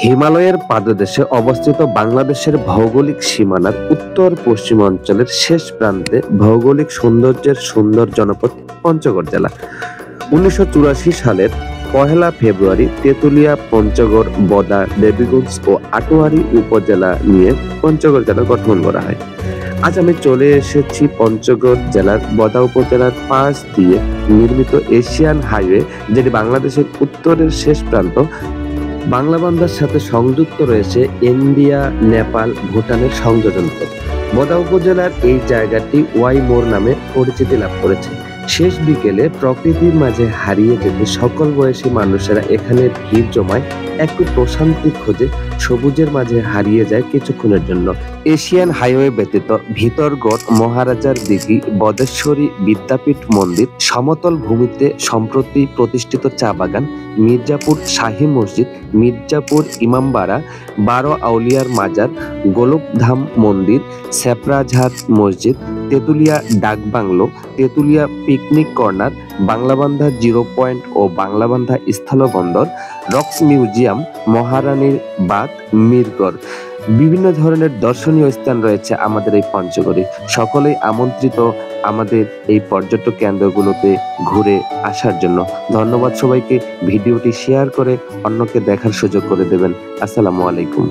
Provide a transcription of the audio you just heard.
হিমালয়ের পাদদেশে অবস্থিত বাংলাদেশের ভৌগোলিক সীমানার উত্তর-পশ্চিম অঞ্চলের শেষ প্রান্তে ভৌগোলিক সৌন্দর্যের সুন্দর জনপদ পঞ্চগড় জেলা। ১৯৮৪ সালের ১লা ফেব্রুয়ারি তেঁতুলিয়া, পঞ্চগড়, বদা, দেবীগঞ্জ ও আটোয়ারী উপজেলা নিয়ে পঞ্চগড় জেলা গঠন করা হয়। আজ আমি চলে এসেছি পঞ্চগড় জেলার বদা উপজেলার পাশ দিয়ে নির্মিত এশিয়ান হাইওয়ে, যেটি বাংলাদেশের উত্তরের শেষ প্রান্ত। বাংলাবান্ধার সাথে সংযুক্ত রয়েছে ইন্ডিয়া, নেপাল, ভুটানের সংযোজন পথ। বদা উপজেলার এই জায়গাটি ওয়াই মোড় নামে পরিচিতি লাভ করেছে। শেষ বিকেলে প্রকৃতির মাঝে হারিয়ে যেতে সকল বয়সী মানুষেরা এখানে ভিড় জমায়, একটু প্রশান্তির খোঁজে, সবুজের মাঝে হারিয়ে যায় কিছুক্ষণের জন্য। এশিয়ান হাইওয়ে ব্যতীত ভিতরগড়, মহারাজার দিঘি, বদেশ্বরী বিদ্যাপীঠ মন্দির, সমতল ভূমিতে সম্প্রতি প্রতিষ্ঠিত চা বাগান, মির্জাপুর শাহী মসজিদ, মির্জাপুর ইমামবাড়া, ১২ আউলিয়ার মাজার, গোলকধাম মন্দির, সেপরাঝাড় মসজিদ, তেঁতুলিয়া ডাকবাংলো, Tetulia picnic corner, Banglabandha zero point ও বাংলাবান্ধা স্থলবন্দর, রক্স মিউজিয়াম, মহারানীর বাগ, মিরগড়, বিভিন্ন ধরনের দর্শনীয় স্থান রয়েছে আমাদের এই পঞ্চগড়ে। সকলেই আমন্ত্রিত আমাদের এই পর্যটক কেন্দ্রগুলোতে ঘুরে আসার জন্য। ধন্যবাদ সবাইকে। ভিডিওটি শেয়ার করে অন্যকে দেখার সুযোগ করে দেবেন। আসসালামু আলাইকুম।